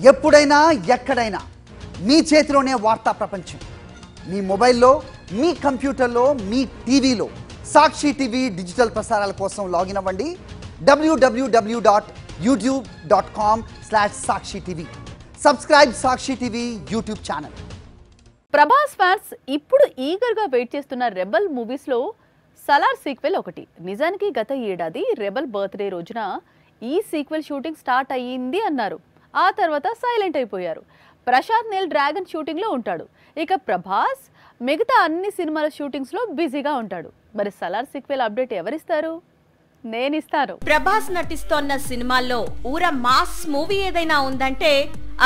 ఎప్పుడైనా ఎక్కడైనా మీ చేతిలోనే వార్తా ప్రపంచం. మీ మొబైల్లో, మీ కంప్యూటర్లో, మీ టీవీలో సాక్షి టీవీ డిజిటల్ ప్రసారాల కోసం లాగిన్ అవ్వండి www.youtube.com/sakshi-tv. Subscribe Sakshi TV YouTube channel. Prabhas fans ఇప్పుడు ఈగర్గా వెయిట్ చేస్తున్న రెబల్ మూవీస్లో సలార్ సీక్వెల్ ఒకటి. నిజానికి గత ఏడాది రెబల్ బర్త్డే రోజున ఈ సీక్వెల్ షూటింగ్ స్టార్ట్ అయ్యింది అన్నారు. ఆ తర్వాత సైలెంట్ అయిపోయారు. ప్రశాంత్ నీల్ డ్రాగన్ షూటింగ్లో ఉంటాడు. ఇక ప్రభాస్ మిగతా అన్ని సినిమాల షూటింగ్స్లో బిజీగా ఉంటాడు. మరి సలార్ సీక్వెల్ అప్డేట్ ఎవరిస్తారు? నేనిస్తాను. ప్రభాస్ నటిస్తోన్న సినిమాల్లో ఊర మాస్ మూవీ ఏదైనా ఉందంటే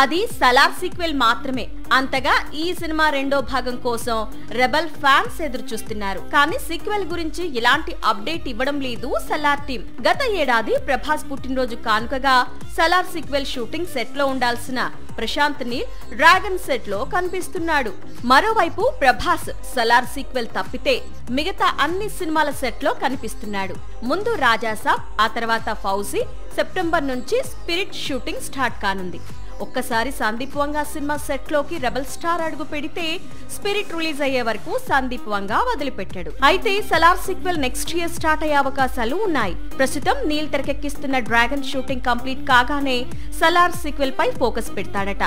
అది సలార్ సీక్వెల్ మాత్రమే. అంతగా ఈ సినిమా రెండో భాగం కోసం రెబల్ ఫ్యాన్స్ ఎదురు చూస్తున్నారు. కానీ సీక్వెల్ గురించి ఎలాంటి అప్డేట్ ఇవ్వడం లేదు సలార్ టీం. గత ఏడాది ప్రభాస్ పుట్టినరోజు కానుకగా సలార్ సీక్వెల్ షూటింగ్ సెట్ లో ఉండాల్సిన ప్రశాంత్ నీల్ డ్రాగన్ సెట్ లో కనిపిస్తున్నాడు. మరోవైపు ప్రభాస్ సలార్ సీక్వెల్ తప్పితే మిగతా అన్ని సినిమాల సెట్ లో కనిపిస్తున్నాడు. ముందు రాజాసాబ్, ఆ తర్వాత ఫౌజీ, సెప్టెంబర్ నుంచి స్పిరిట్ షూటింగ్ స్టార్ట్ కానుంది. ఒక్కసారి సందీప్ వంగా సినిమా సెట్ లోకి రెబల్ స్టార్ అడుగు పెడితే స్పిరిట్ రిలీజ్ అయ్యే వరకు సందీప్ వంగా వదిలిపెట్టాడు. అయితే Salaar sequel next year start అయ్యే అవకాశాలు ఉన్నాయి. ప్రస్తుతం నీల్ తెరకెక్కిస్తున్న డ్రాగన్ షూటింగ్ కంప్లీట్ కాగానే సలార్ సీక్వెల్ పై ఫోకస్ పెడతాడట.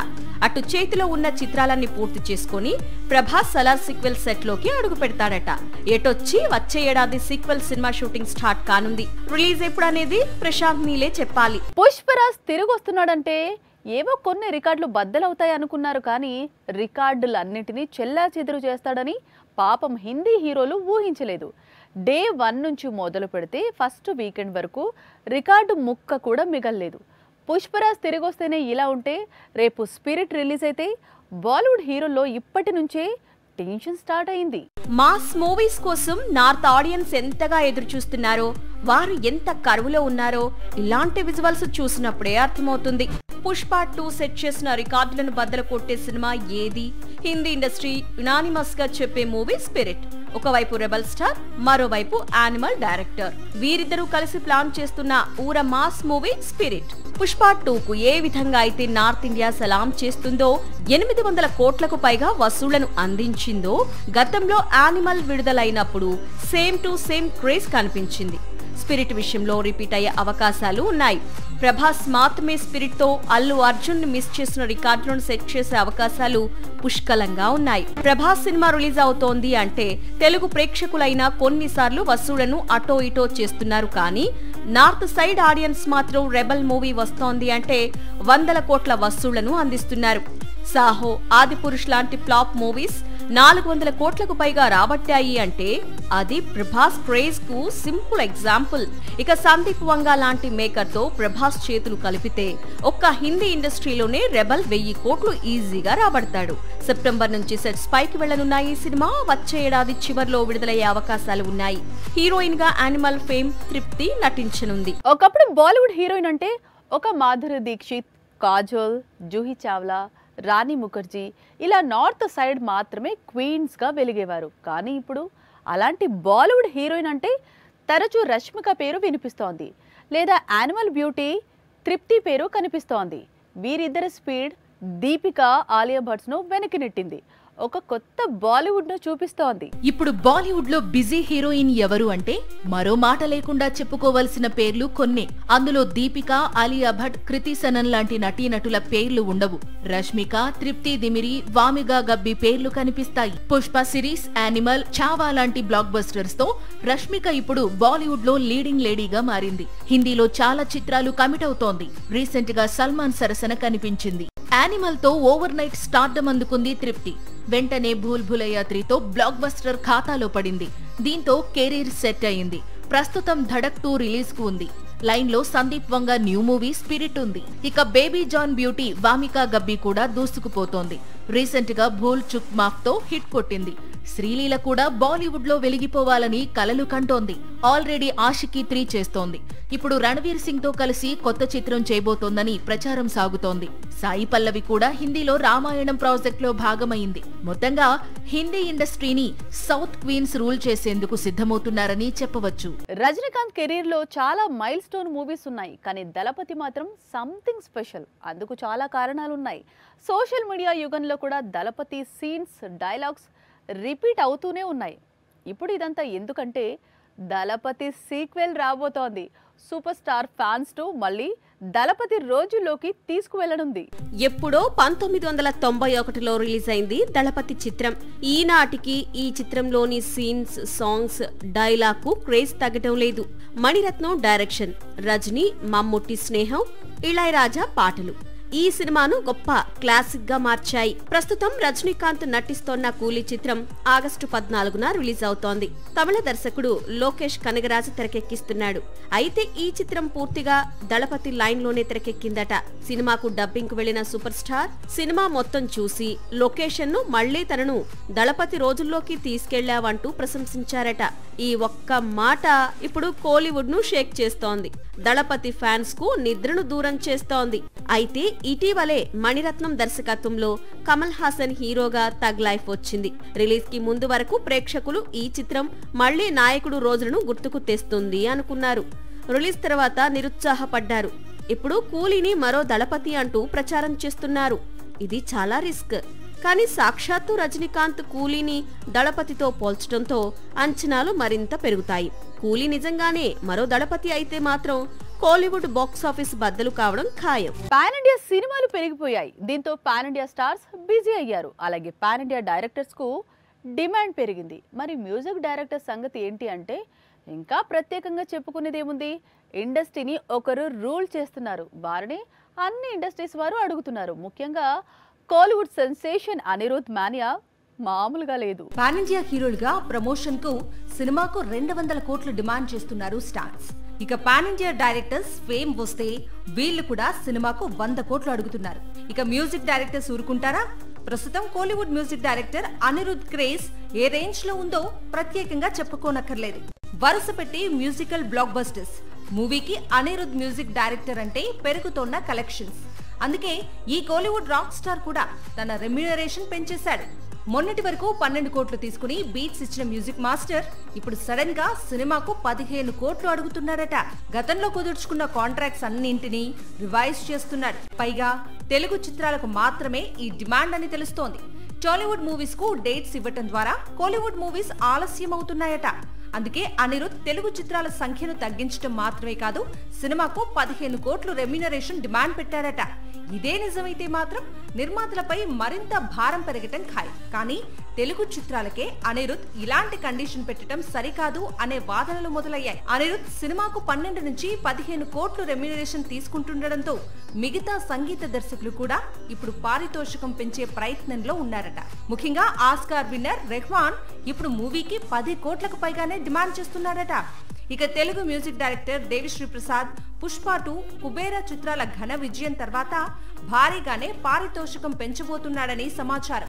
అటు చేతిలో ఉన్న చిత్రాలన్నీ పూర్తి చేసుకుని ప్రభాస్ సలార్ సీక్వెల్ సెట్ లోకి అడుగు పెడతాడట. ఎటొచ్చి వచ్చే ఏడాది సీక్వెల్ సినిమా షూటింగ్ స్టార్ట్ కానుంది. రిలీజ్ ఎప్పుడు అనేది ప్రశాంత్ నీలే చెప్పాలి. పుష్పరాజ్ తిరిగి వస్తున్నాడంటే ఏవో కొన్ని రికార్డులు బద్దలవుతాయి అనుకున్నారు. కానీ రికార్డులన్నింటినీ చెల్లా చెదురు చేస్తాడని పాపం హిందీ హీరోలు ఊహించలేదు. డే 1 నుంచి మొదలు పెడితే ఫస్ట్ వీకెండ్ వరకు రికార్డు ముక్క కూడా మిగల్లేదు. పుష్పరాజ్ తిరిగి వస్తేనే ఇలా ఉంటే రేపు స్పిరిట్ రిలీజ్ అయితే బాలీవుడ్ హీరోల్లో ఇప్పటి నుంచే టెన్షన్ స్టార్ట్ అయింది. మాస్ మూవీస్ కోసం నార్త్ ఆడియన్స్ ఎంతగా ఎదురు చూస్తున్నారో, వారు ఎంత కరువులో ఉన్నారో ఇలాంటి విజువల్స్ చూసినప్పుడే అర్థమవుతుంది. పుష్ప 2 సెట్ చేసిన రికార్డులను బద్దలు కొట్టే సినిమా ఏది? హిందీ ఇండస్ట్రీ యునానిమస్ గా చెప్పే మూవీ స్పిరిట్. ఒకవైపు రెబల్ స్టార్, మరోవైపు యానిమల్ డైరెక్టర్. వీరిద్దరూ కలిసి ప్లాన్ చేస్తున్న ఊర మాస్ మూవీ స్పిరిట్. పుష్ప 2కు ఏ విధంగా అయితే నార్త్ ఇండియా సలాం చేస్తుందో, 800 కోట్లకు పైగా వసూళ్లను అందించిందో, గతంలో యానిమల్ విడుదలైనప్పుడు సేమ్ టు సేమ్ క్రేజ్ కనిపించింది. స్పిరిట్ విషయంలో రిపీట్ అయ్యే అవకాశాలు ఉన్నాయి. ప్రభాస్ మాత్రమే స్పిరిట్ తో అల్లు అర్జున్ ని మిస్ చేసిన రికార్డులను సెట్ చేసే అవకాశాలు పుష్కలంగా ఉన్నాయి. ప్రభాస్ సినిమా రిలీజ్ అవుతోంది అంటే తెలుగు ప్రేక్షకులైనా కొన్నిసార్లు వసూళ్లను అటో ఇటో చేస్తున్నారు. కానీ నార్త్ సైడ్ ఆడియన్స్ మాత్రం రెబల్ మూవీ వస్తోంది అంటే 100 కోట్ల వసూళ్లను అందిస్తున్నారు. సాహో, ఆదిపురుష్ లాంటి ఫ్లాప్ మూవీస్ 400 కోట్లకు పైగా రాబట్టాయి అంటే అది ప్రభాస్ క్రేజ్ కు సింపుల్ ఎగ్జాంపుల్. ఇక సందీప్ వంగా లాంటి మేకర్ తో ప్రభాస్ చేతులు కలిపితే ఒక్క హిందీ ఇండస్ట్రీలోనే రెబల్ 1000 కోట్లు ఈజీగా రాబడతాడు. సెప్టెంబర్ నుంచి సెట్స్ పైకి వెళ్లనున్న ఈ సినిమా వచ్చే ఏడాది చివర్లో విడుదలయ్యే అవకాశాలు ఉన్నాయి. హీరోయిన్ గా యానిమల్ ఫేమ్ తృప్తి నటించనుంది. ఒకప్పుడు బాలీవుడ్ హీరోయిన్ అంటే ఒక మాధురి దీక్షిత్, కాజోల్, జూహీ చావ్లా, రాణి ముఖర్జీ ఇలా నార్త్ సైడ్ మాత్రమే క్వీన్స్ గా వెలిగేవారు. కానీ ఇప్పుడు అలాంటి బాలీవుడ్ హీరోయిన్ అంటే తరచూ రష్మిక పేరు వినిపిస్తోంది, లేదా యానిమల్ బ్యూటీ తృప్తి పేరు కనిపిస్తోంది. వీరిద్దరి స్పీడ్ దీపిక, ఆలియా భట్స్ ను వెనక్కి నెట్టింది. ఒక కొత్త బాలీవుడ్ ను చూపిస్తోంది. ఇప్పుడు బాలీవుడ్ లో బిజీ హీరోయిన్ ఎవరు అంటే మరో మాట లేకుండా చెప్పుకోవలసిన పేర్లు కొన్నే. అందులో దీపిక, ఆలియా భట్, కృతి సనన్ లాంటి నటీనటుల పేర్లు ఉండవు. రష్మిక, తృప్తి దిమిరి, వామిగా గబ్బి పేర్లు కనిపిస్తాయి. పుష్ప సిరీస్, యానిమల్, చావా లాంటి బ్లాక్ బస్టర్స్ తో రష్మిక ఇప్పుడు బాలీవుడ్ లో లీడింగ్ లేడీగా మారింది. హిందీలో చాలా చిత్రాలు కమిట్ అవుతోంది. రీసెంట్ గా సల్మాన్ సరసన కనిపించింది. యానిమల్ తో ఓవర్ నైట్ స్టార్డమ్ అందుకుంది తృప్తి. వెంటనే భూల్ భులయ్యా 3తో బ్లాక్ బస్టర్ ఖాతాలో పడింది. దీంతో కెరీర్ సెట్ అయింది. ప్రస్తుతం ధడక్ 2 రిలీజ్ కు ఉంది. లైన్ లో Sandeep Vanga new movie spirit ఉంది. ఇక baby John beauty Vamika Gabbi కూడా దూసుకుపోతోంది. రీసెంట్ గా భూల్ చుక్ మాఫ్ తో హిట్ కొట్టింది. శ్రీలీల కూడా బాలీవుడ్ లో వెలిగిపోవాలని కలలు కంటోంది. ఆల్రెడీ ఆషికీ 3 చేస్తోంది. ఇప్పుడు రణవీర్ సింగ్ తో కలిసి కొత్త చిత్రం చేయబోతోందని ప్రచారం సాగుతోంది. సాయి పల్లవి కూడా హిందీలో రామాయణం ప్రాజెక్ట్ లో భాగమైంది. మొత్తంగా హిందీ ఇండస్ట్రీని సౌత్ క్వీన్స్ రూల్ చేసేందుకు సిద్ధమవుతున్నారని చెప్పవచ్చు. రజనీకాంత్ కెరీర్ లో చాలా మైల్ స్టోన్ మూవీస్ ఉన్నాయి, కానీ దళపతి మాత్రం సంథింగ్ స్పెషల్. అందుకు చాలా కారణాలున్నాయి. సోషల్ మీడియా యుగంలో కూడా దళపతి సీన్స్, డైలాగ్స్ రిపీట్ అవుతూనే ఉన్నాయి. ఇప్పుడు ఇదంతా ఎందుకంటే దళపతి సీక్వెల్ రాబోతోంది. సూపర్ స్టార్ ఫ్యాన్స్ ను మళ్ళీ దళపతి రోజుల్లోకి తీసుకువెళ్లనుంది. ఎప్పుడో 1991లో రిలీజ్ అయింది దళపతి చిత్రం. ఈనాటికి ఈ చిత్రంలోని సీన్స్, సాంగ్స్, డైలాగ్ కు క్రేజ్ తగ్గటం లేదు. మణిరత్నం డైరెక్షన్, రజనీ, మమ్ముట్టి స్నేహం, ఇళయరాజా పాటలు ఈ సినిమాను గొప్ప క్లాసిక్ గా మార్చాయి. ప్రస్తుతం రజనీకాంత్ నటిస్తోన్న కూలీ చిత్రం ఆగస్టు 14న రిలీజ్ అవుతోంది. తమిళ దర్శకుడు లోకేష్ కనగరాజు తెరకెక్కిస్తున్నాడు. అయితే ఈ చిత్రం పూర్తిగా దళపతి లైన్ లోనే తెరకెక్కిందట. సినిమాకు డబ్బింగ్ కు వెళ్లిన సూపర్ స్టార్ సినిమా మొత్తం చూసి లొకేషన్ ను మళ్లీ తనను దళపతి రోజుల్లోకి తీసుకెళ్లావంటూ ప్రశంసించారట. ఈ ఒక్క మాట ఇప్పుడు కోలీవుడ్ ను షేక్ చేస్తోంది. దళపతి ఫ్యాన్స్ కు నిద్రను దూరం చేస్తోంది. అయితే ఇటీవలే మణిరత్నం దర్శకత్వంలో కమల్ హాసన్ హీరోగా తగ్ లైఫ్ వచ్చింది. రిలీజ్ కి ముందు వరకు ప్రేక్షకులు ఈ చిత్రం మళ్లీ నాయకుడు రోజులను గుర్తుకు తెస్తుంది అనుకున్నారు. రిలీజ్ తర్వాత నిరుత్సాహపడ్డారు. ఇప్పుడు కూలీని మరో దళపతి అంటూ ప్రచారం చేస్తున్నారు. ఇది చాలా రిస్క్. కానీ సాక్షాత్తు రజనీకాంత్ కూలీని దళపతితో పోల్చడంతో అంచనాలు మరింత పెరుగుతాయి. కూలీ నిజంగానే మరో దళపతి అయితే మాత్రం కోలీవుడ్ బాక్సాఫీస్ బద్దలు కావడం ఖాయం. పాన్ ఇండియా సినిమాలు పెరిగిపోయాయి. దీంతో పాన్ ఇండియా స్టార్స్ బిజీ అయ్యారు. అలాగే పాన్ ఇండియా డైరెక్టర్స్ కు డిమాండ్ పెరిగింది. మరి మ్యూజిక్ డైరెక్టర్ సంగతి ఏంటి అంటే ఇంకా ప్రత్యేకంగా చెప్పుకునేదేముంది? ఇండస్ట్రీని ఒకరు రూల్ చేస్తున్నారు. వారిని అన్ని ఇండస్ట్రీస్ వారు అడుగుతున్నారు. ముఖ్యంగా కోలీవుడ్ సెన్సేషన్ అనిరుద్ మానియా మామూలుగా లేదు. పాన్ ఇండియా హీరోలుగా ప్రమోషన్ కు సినిమాకు 200 కోట్లు డిమాండ్ చేస్తున్నారు స్టార్స్. ఇక పాన్ ఇండియా డైరెక్టర్స్ ఫేమ్ వస్తే వీళ్లు కూడా సినిమాకు 100 కోట్లు అడుగుతున్నారు. ఇక మ్యూజిక్ డైరెక్టర్స్ ఊరుకుంటారా? ప్రస్తుతం Kollywood music director Anirudh craze ఏ రేంజ్ లో ఉందో ప్రత్యేకంగా చెప్పుకోనక్కర్లేదు. వరుస పెట్టి మ్యూజికల్ బ్లాక్ బస్టర్స్ మూవీకి అనిరుద్ మ్యూజిక్ డైరెక్టర్ అంటే పెరుగుతోన్న కలెక్షన్స్. అందుకే ఈ కోలీవుడ్ రాక్ స్టార్ కూడా తన రెమ్యూనరేషన్ పెంచేశాడు. మొన్నటి వరకు 12 కోట్లు తీసుకుని బీట్స్ ఇచ్చిన మ్యూజిక్ మాస్టర్ ఇప్పుడు సడన్ గా సినిమాకు 15 కోట్లు అడుగుతున్నాడట. గతంలో కుదుర్చుకున్న కాంట్రాక్ట్స్ అన్నింటినీ రివైజ్ చేస్తున్నాడు. పైగా తెలుగు చిత్రాలకు మాత్రమే ఈ డిమాండ్ అని తెలుస్తోంది. టాలీవుడ్ మూవీస్ కు డేట్స్ ఇవ్వటం ద్వారా కోలీవుడ్ మూవీస్ ఆలస్యం అవుతున్నాయట. అందుకే అనిరుద్ తెలుగు చిత్రాల సంఖ్యను తగ్గించడం మాత్రమే కాదు, సినిమాకు 15 కోట్లు రెమ్యూనరేషన్ డిమాండ్ పెట్టారట. ఇదే నిజమైతే మాత్రం నిర్మాతలపై మరింత భారం పెరగటం ఖాయం. కానీ తెలుగు చిత్రాలకే అనిరుద్ ఇలాంటి కండిషన్ పెట్టడం సరికాదు అనే వాదనలు మొదలయ్యాయి. అనిరుద్ సినిమాకు 12 నుంచి 15 కోట్లు రెమ్యూనరేషన్ తీసుకుంటుండటంతో మిగతా సంగీత దర్శకులు కూడా ఇప్పుడు పారితోషికం పెంచే ప్రయత్నంలో ఉన్నారట. ముఖ్యంగా ఆస్కార్ విన్నర్ రెహ్మాన్ ఇప్పుడు మూవీకి 10 కోట్లకు పైగానే డిమాండ్ చేస్తున్నారట. ఇక తెలుగు మ్యూజిక్ డైరెక్టర్ దేవిశ్రీ ప్రసాద్ పుష్ప 2, కుబేరా చిత్రాల ఘన విజయం తర్వాత భారీగానే పారితోషికం పెంచబోతున్నాడని సమాచారం.